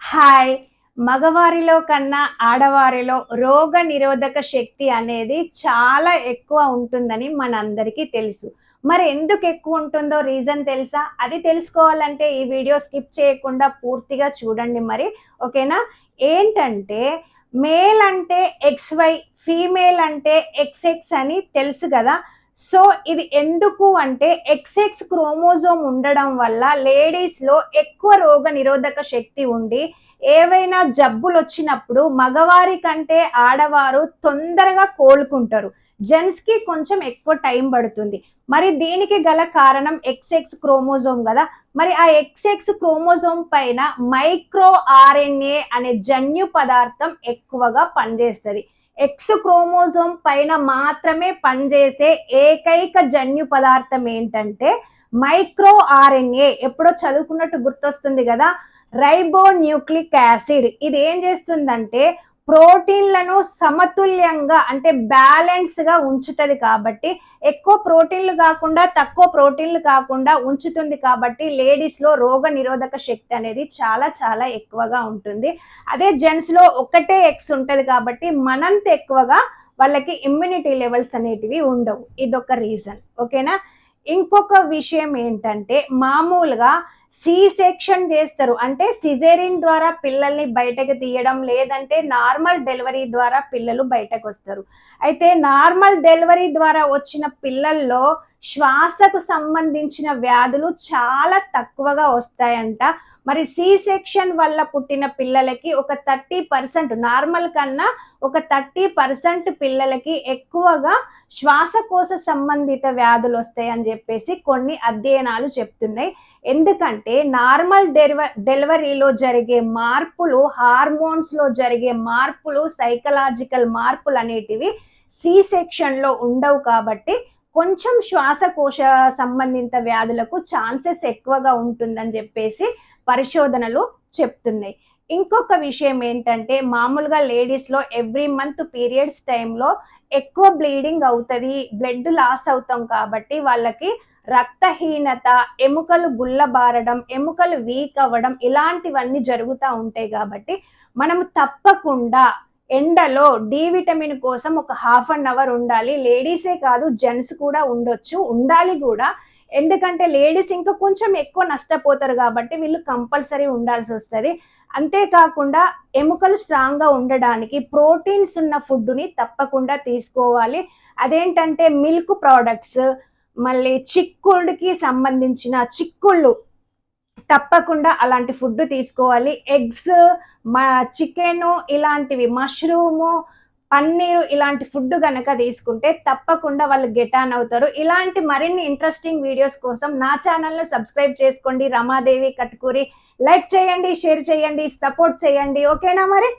Hi. మగవారిలో కన్నా ఆడవారిలో రోగ నిరోధక శక్తి అనేది చాలా ఎక్కువ ఉంటుందని మనందరికీ తెలుసు. మరి ఎందుకు ఎక్కువ ఉంటుందో రీజన్ తెలుసా? అది తెలుసుకోవాలంటే ఈ వీడియో స్కిప్ చేయకుండా పూర్తిగా చూడండి మరి. ఓకేనా? ఏంటంటే మేల్ అంటే XY, ఫీమేల్ అంటే XX అని తెలుసు కదా! సో ఇది ఎందుకు అంటే XX క్రోమోజోమ్ ఉండడం వల్ల లేడీస్‌లో ఎక్కువ రోగ నిరోధక శక్తి ఉండి ఏవైనా జబ్బులొచ్చినప్పుడు మగవారి కంటే ఆడవారు తొందరగా కోలుకుంటారు. జెంట్స్‌కి కొంచెం ఎక్కువ టైం పడుతుంది. మరి దీనికి గల కారణం XX క్రోమోజోమ్ గదా! మరి ఆ XX క్రోమోజోమ్ పైన మైక్రో RNA అనే జన్యు పదార్థం ఎక్కువగా పనిచేస్తది. X క్రోమోజోమ్ పైన మాత్రమే పనిచేసే ఏకైక జన్యు పదార్థం ఏంటంటే మైక్రో RNA. ఎప్పుడో చదువుకున్నట్టు గుర్తొస్తుంది కదా! Ribonucleic acid. ఇది ఏం చేస్తుందంటే ప్రోటీన్లను సమతుల్యంగా అంటే బ్యాలెన్స్గా ఉంచుతుంది కాబట్టి ఎక్కువ ప్రోటీన్లు కాకుండా తక్కువ ప్రోటీన్లు కాకుండా ఉంచుతుంది కాబట్టి లేడీస్లో రోగ నిరోధక శక్తి అనేది చాలా చాలా ఎక్కువగా ఉంటుంది. అదే జెంట్స్లో ఒకటే ఎక్స్ ఉంటుంది కాబట్టి మనంత ఎక్కువగా వాళ్ళకి ఇమ్యూనిటీ లెవెల్స్ అనేటివి ఉండవు. ఇదొక రీజన్. ఓకేనా? ఇంకొక విషయం ఏంటంటే మామూలుగా సెక్షన్ చేస్తారు. అంటే సిజేరియన్ ద్వారా పిల్లల్ని బయటకు తీయడం, లేదంటే నార్మల్ డెలివరీ ద్వారా పిల్లలు బయటకు వస్తారు. అయితే నార్మల్ డెలివరీ ద్వారా వచ్చిన పిల్లల్లో శ్వాసకు సంబంధించిన వ్యాధులు చాలా తక్కువగా వస్తాయంట. మరి సెక్షన్ వల్ల పుట్టిన పిల్లలకి ఒక 30% నార్మల్ కన్నా ఒక 30% పిల్లలకి ఎక్కువగా శ్వాసకోశ సంబంధిత వ్యాధులు వస్తాయని చెప్పేసి కొన్ని అధ్యయనాలు చెప్తున్నాయి. ఎందుకంటే నార్మల్ డెలివరీలో జరిగే మార్పులు, హార్మోన్స్లో జరిగే మార్పులు, సైకలాజికల్ మార్పులు అనేటివి సెక్షన్లో ఉండవు కాబట్టి కొంచెం శ్వాసకోశ సంబంధిత వ్యాధులకు ఛాన్సెస్ ఎక్కువగా ఉంటుందని చెప్పేసి పరిశోధనలు చెప్తున్నాయి. ఇంకొక విషయం ఏంటంటే మామూలుగా లేడీస్లో ఎవ్రీ మంత్ పీరియడ్స్ టైంలో ఎక్కువ బ్లీడింగ్ అవుతుంది, బ్లడ్ లాస్ అవుతాం కాబట్టి వాళ్ళకి రక్తహీనత, ఎముకలు గుల్లబారడం, ఎముకలు వీక్ అవ్వడం ఇలాంటివన్నీ జరుగుతూ ఉంటాయి కాబట్టి మనము తప్పకుండా ఎండలో డి విటమిన్ కోసం ఒక హాఫ్ అన్ అవర్ ఉండాలి. లేడీసే కాదు జెంట్స్ కూడా ఉండొచ్చు, ఉండాలి కూడా. ఎందుకంటే లేడీస్ ఇంకా కొంచెం ఎక్కువ నష్టపోతారు కాబట్టి వీళ్ళు కంపల్సరీ ఉండాల్సి వస్తుంది. అంతేకాకుండా ఎముకలు స్ట్రాంగ్గా ఉండడానికి ప్రోటీన్స్ ఉన్న ఫుడ్ని తప్పకుండా తీసుకోవాలి. అదేంటంటే మిల్క్ ప్రోడక్ట్స్, మళ్ళీ చిక్కుడుకి సంబంధించిన చిక్కుళ్ళు తప్పకుండా అలాంటి ఫుడ్ తీసుకోవాలి. ఎగ్స్, చికెను ఇలాంటివి, మష్రూము, పన్నీరు ఇలాంటి ఫుడ్ కనుక తీసుకుంటే తప్పకుండా వాళ్ళు గెట్ ఆన్ అవుతారు. ఇలాంటి మరిన్ని ఇంట్రెస్టింగ్ వీడియోస్ కోసం నా ఛానల్ను సబ్స్క్రైబ్ చేసుకోండి. రమాదేవి కట్కూరి. లైక్ చేయండి, షేర్ చేయండి, సపోర్ట్ చేయండి. ఓకేనా మరి?